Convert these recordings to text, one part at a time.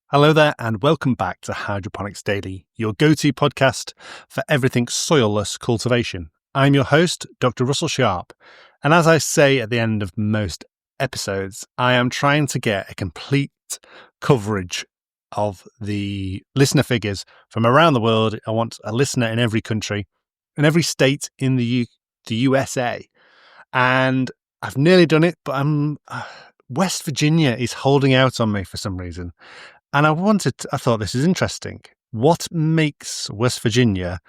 Hello there, and welcome back to Hydroponics Daily, your go-to podcast for everything soilless cultivation. I'm your host, Dr. Russell Sharp, and as I say at the end of most episodes, I am trying to get a complete coverage of the listener figures from around the world. I want a listener in every country, in every state in the USA, and I've nearly done it, but West Virginia is holding out on me for some reason. And I thought this is interesting. What makes West Virginia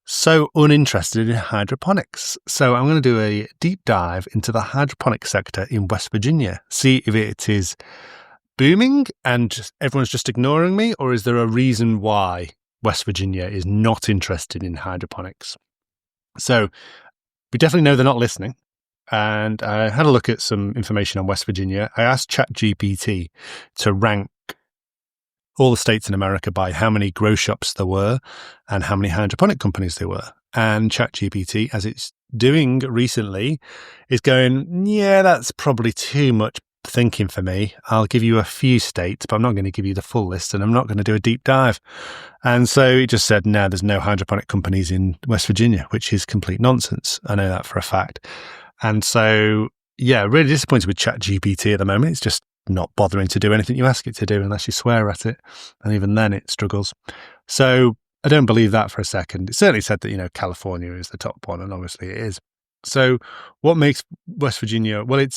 so uninterested in hydroponics? So I'm going to do a deep dive into the hydroponic sector in West Virginia, see if it is booming and everyone's just ignoring me, or is there a reason why West Virginia is not interested in hydroponics? So we definitely know they're not listening. And I had a look at some information on West Virginia. I asked ChatGPT to rank all the states in America by how many grow shops there were and how many hydroponic companies there were. And ChatGPT, as it's doing recently, is going, yeah, that's probably too much thinking for me. I'll give you a few states, but I'm not going to give you the full list, and I'm not going to do a deep dive. And so it just said, no, there's no hydroponic companies in West Virginia, which is complete nonsense. I know that for a fact. And so, yeah, really disappointed with ChatGPT at the moment. It's just not bothering to do anything you ask it to do unless you swear at it. And even then it struggles. So I don't believe that for a second. It certainly said that, California is the top one, and obviously it is. So what makes West Virginia? Well, I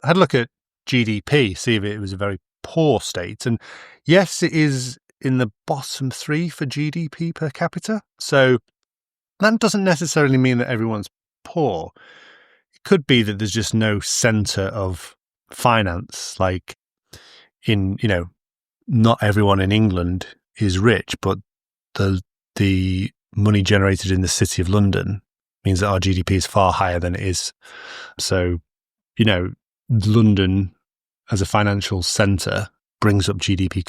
had a look at GDP, see if it was a very poor state. And yes, it is in the bottom 3 for GDP per capita. So that doesn't necessarily mean that everyone's poor. It could be that there's just no center of finance, like not everyone in England is rich, but the money generated in the city of London means that our GDP is far higher than it is. So, London as a financial center brings up GDP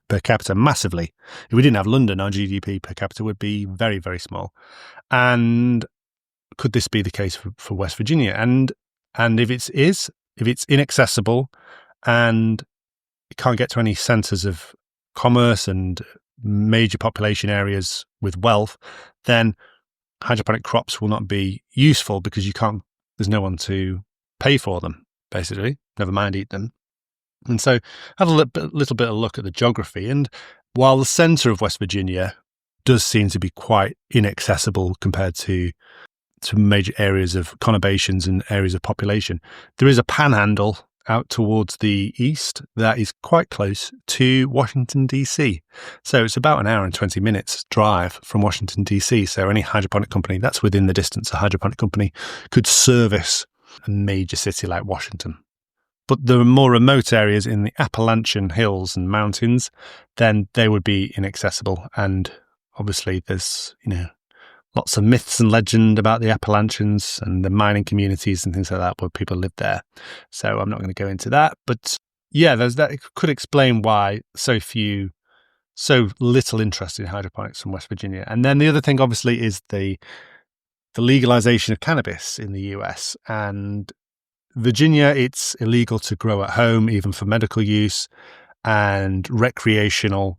per capita massively. If we didn't have London, our GDP per capita would be very, very small. And could this be the case for West Virginia? And if it's inaccessible and it can't get to any centers of commerce and major population areas with wealth, then hydroponic crops will not be useful because there's no one to pay for them, basically, never mind eat them. And so I had a little bit of a look at the geography. And while the center of West Virginia does seem to be quite inaccessible compared to major areas of conurbations and areas of population, there is a panhandle out towards the east that is quite close to Washington, D.C. So it's about an hour and 20 minutes drive from Washington, D.C. So any hydroponic company that's within the distance, a hydroponic company could service a major city like Washington. But the more remote areas in the Appalachian hills and mountains, then they would be inaccessible. And obviously there's, lots of myths and legend about the Appalachians and the mining communities and things like that where people live there. So I'm not going to go into that. But yeah, that could explain why so little interest in hydroponics from West Virginia. And then the other thing, obviously, is the legalization of cannabis in the US. And Virginia, it's illegal to grow at home, even for medical use. And recreational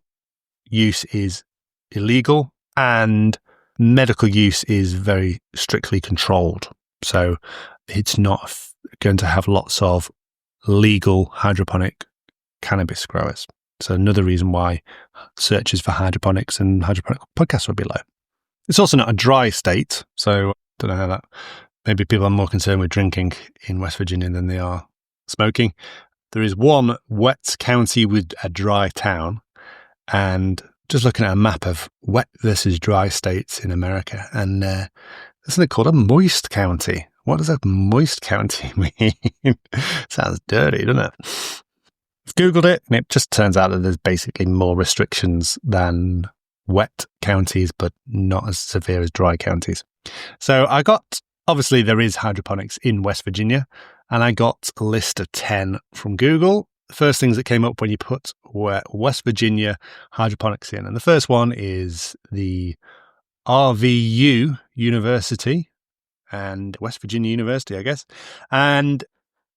use is illegal. And medical use is very strictly controlled. So it's not going to have lots of legal hydroponic cannabis growers. So another reason why searches for hydroponics and hydroponic podcasts would be low. It's also not a dry state. So I don't know how that, maybe people are more concerned with drinking in West Virginia than they are smoking. There is one wet county with a dry town, and just looking at a map of wet versus dry states in America, and isn't it called a moist county? What does a moist county mean? Sounds dirty, doesn't it? I've Googled it, and it just turns out that there's basically more restrictions than wet counties, but not as severe as dry counties. So obviously there is hydroponics in West Virginia, and I got a list of 10 from Google. The first things that came up when you put West Virginia hydroponics in. And the first one is the RVU University and West Virginia University, I guess. And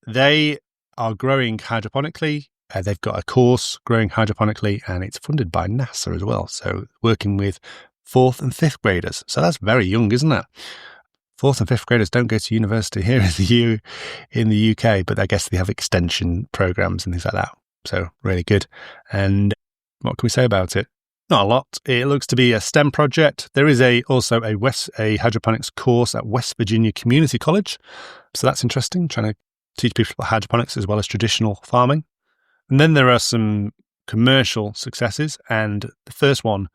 they are growing hydroponically They've got a course, Growing Hydroponically, and it's funded by NASA as well. So working with 4th and 5th graders. So that's very young, isn't it? 4th and 5th graders don't go to university here in the UK, but I guess they have extension programs and things like that. So really good. And what can we say about it? Not a lot. It looks to be a STEM project. There is also a hydroponics course at West Virginia Community College. So that's interesting, trying to teach people about hydroponics as well as traditional farming. And then there are some commercial successes, and the first one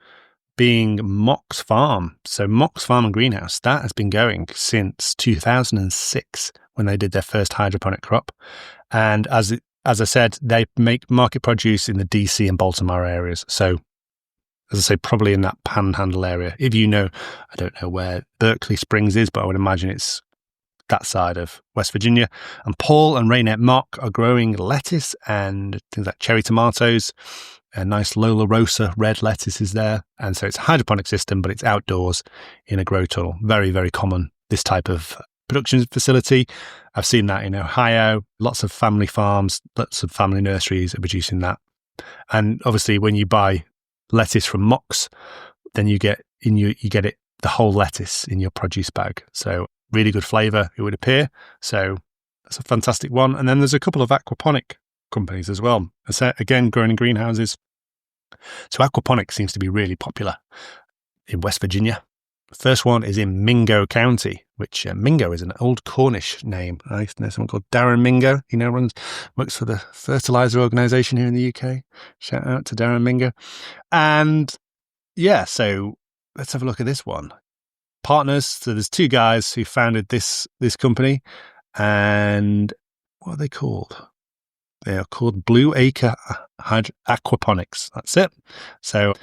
being Mox Farm. So Mox Farm and Greenhouse, that has been going since 2006 when they did their first hydroponic crop. And as I said, they make market produce in the DC and Baltimore areas. So as I say, probably in that Panhandle area. If you know, I don't know where Berkeley Springs is, but I would imagine it's that side of West Virginia. And Paul and Raynette Mock are growing lettuce and things like cherry tomatoes. A nice Lola Rosa red lettuce is there. And so it's a hydroponic system, but it's outdoors in a grow tunnel. Very, very common, this type of production facility. I've seen that in Ohio. Lots of family farms, lots of family nurseries are producing that. And obviously when you buy lettuce from Mox, then you get the whole lettuce in your produce bag. So really good flavour, it would appear. So that's a fantastic one. And then there's a couple of aquaponic companies as well. So again, growing in greenhouses. So aquaponics seems to be really popular in West Virginia. The first one is in Mingo County, which Mingo is an old Cornish name. I used to know someone called Darren Mingo. He now works for the fertilizer organisation here in the UK. Shout out to Darren Mingo. And yeah, so let's have a look at this one. Partners. So there's 2 guys who founded this company, and what are they called? They are called Blue Acre Aquaponics. That's it. So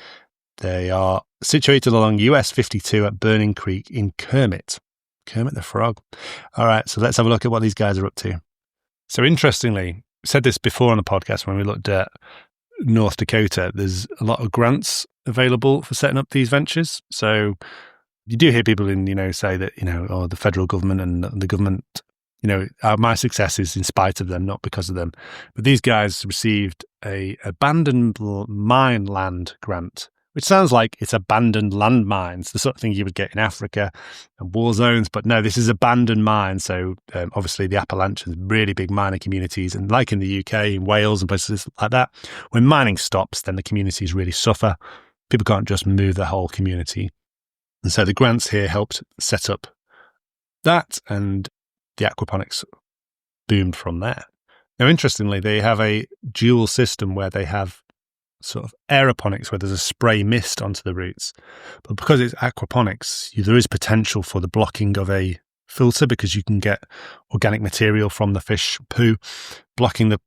they are situated along US 52 at Burning Creek in Kermit the Frog. All right, so let's have a look at what these guys are up to. So interestingly, we said this before on the podcast when we looked at North Dakota, there's a lot of grants available for setting up these ventures. So you do hear people say that, the federal government and the government, my success is in spite of them, not because of them. But these guys received a abandoned mine land grant, which sounds like it's abandoned landmines, the sort of thing you would get in Africa and war zones. But no, this is abandoned mines. So obviously the Appalachians, really big mining communities. And like in the UK, in Wales and places like that, when mining stops, then the communities really suffer. People can't just move the whole community. And so the grants here helped set up that, and the aquaponics boomed from there. Now, interestingly, they have a dual system where they have sort of aeroponics, where there's a spray mist onto the roots. But because it's aquaponics, there is potential for the blocking of a filter, because you can get organic material from the fish poo blocking the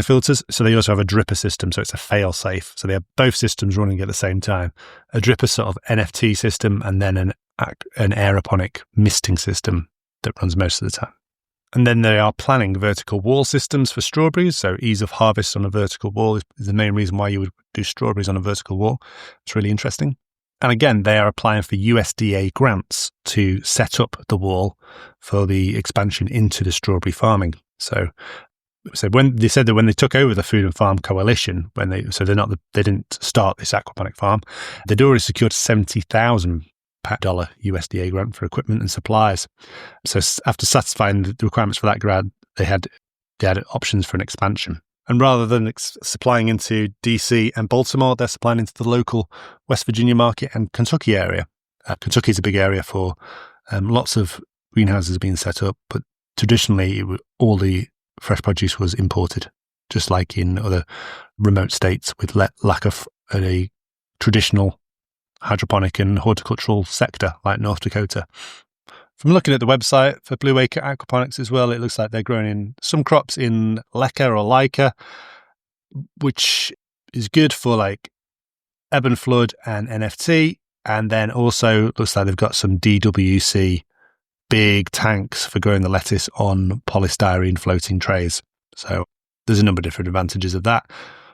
filters. So they also have a dripper system, so it's a fail-safe. So they have both systems running at the same time. A dripper sort of NFT system, and then an aeroponic misting system that runs most of the time. And then they are planning vertical wall systems for strawberries. So ease of harvest on a vertical wall is the main reason why you would do strawberries on a vertical wall. It's really interesting. And again, they are applying for USDA grants to set up the wall for the expansion into the strawberry farming. So when they said that when they took over the Food and Farm Coalition, they didn't start this aquaponic farm, they'd already secured $70,000 USDA grant for equipment and supplies. So after satisfying the requirements for that grant, they had options for an expansion. And rather than supplying into DC and Baltimore, they're supplying into the local West Virginia market and Kentucky area. Kentucky is a big area for lots of greenhouses being set up, but traditionally all the fresh produce was imported, just like in other remote states with lack of a traditional hydroponic and horticultural sector like North Dakota. From looking at the website for Blue Acre Aquaponics as well, it looks like they're growing in some crops in Leica, which is good for like ebb and flood and NFT. And then also looks like they've got some DWC big tanks for growing the lettuce on polystyrene floating trays. So there's a number of different advantages of that.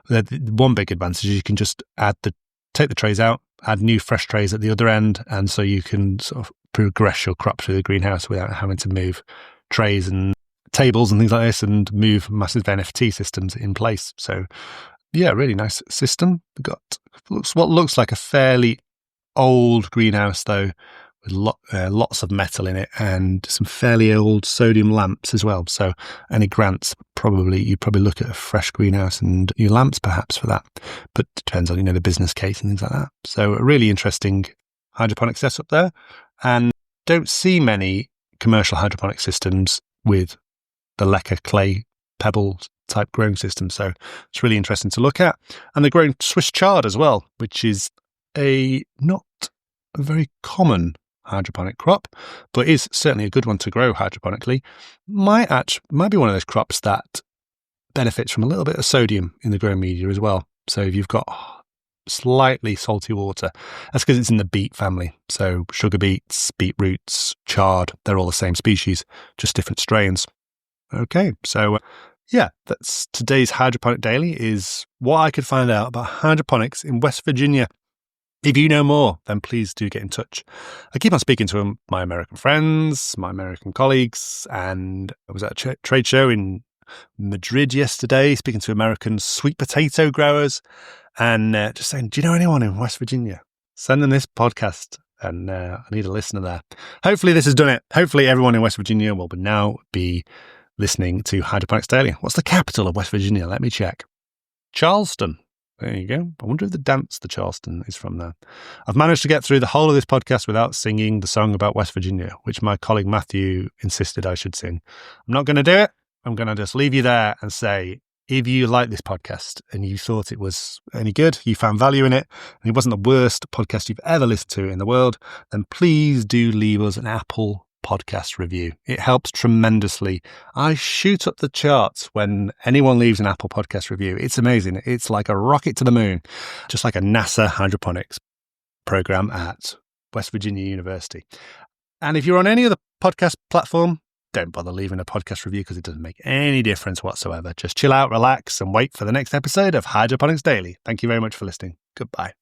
One big advantage is you can just take the trays out, add new fresh trays at the other end, and so you can sort of progress your crop through the greenhouse without having to move trays and tables and things like this and move massive NFT systems in place. So yeah, really nice system. We've got what looks like a fairly old greenhouse though, with lots of metal in it and some fairly old sodium lamps as well. So any grants, you'd probably look at a fresh greenhouse and new lamps perhaps for that. But it depends on, the business case and things like that. So a really interesting hydroponic setup there. And don't see many commercial hydroponic systems with the lacquer clay pebble type growing system. So it's really interesting to look at. And they're growing Swiss chard as well, which is not a very common hydroponic crop, but is certainly a good one to grow hydroponically. Might be one of those crops that benefits from a little bit of sodium in the growing media as well. So if you've got slightly salty water, that's because it's in the beet family. So sugar beets, beetroots, chard, they're all the same species, just different strains. Okay, so yeah, that's today's Hydroponic Daily, is what I could find out about hydroponics in West Virginia. If you know more, then please do get in touch. I keep on speaking to my American friends, my American colleagues, and I was at a trade show in Madrid yesterday, speaking to American sweet potato growers, and just saying, do you know anyone in West Virginia? Send them this podcast, and I need a listener there. Hopefully this has done it. Hopefully everyone in West Virginia will now be listening to Hydroponics Daily. What's the capital of West Virginia? Let me check. Charleston. There you go. I wonder if the dance the Charleston is from there. I've managed to get through the whole of this podcast without singing the song about West Virginia, which my colleague Matthew insisted I should sing. I'm not going to do it. I'm going to just leave you there and say, if you like this podcast and you thought it was any good, you found value in it, and it wasn't the worst podcast you've ever listened to in the world, then please do leave us an Apple podcast review. It helps tremendously. I shoot up the charts when anyone leaves an Apple podcast review. It's amazing. It's like a rocket to the moon, just like a NASA hydroponics program at West Virginia University. And if you're on any other podcast platform, don't bother leaving a podcast review because it doesn't make any difference whatsoever. Just chill out, relax, and wait for the next episode of Hydroponics Daily. Thank you very much for listening. Goodbye.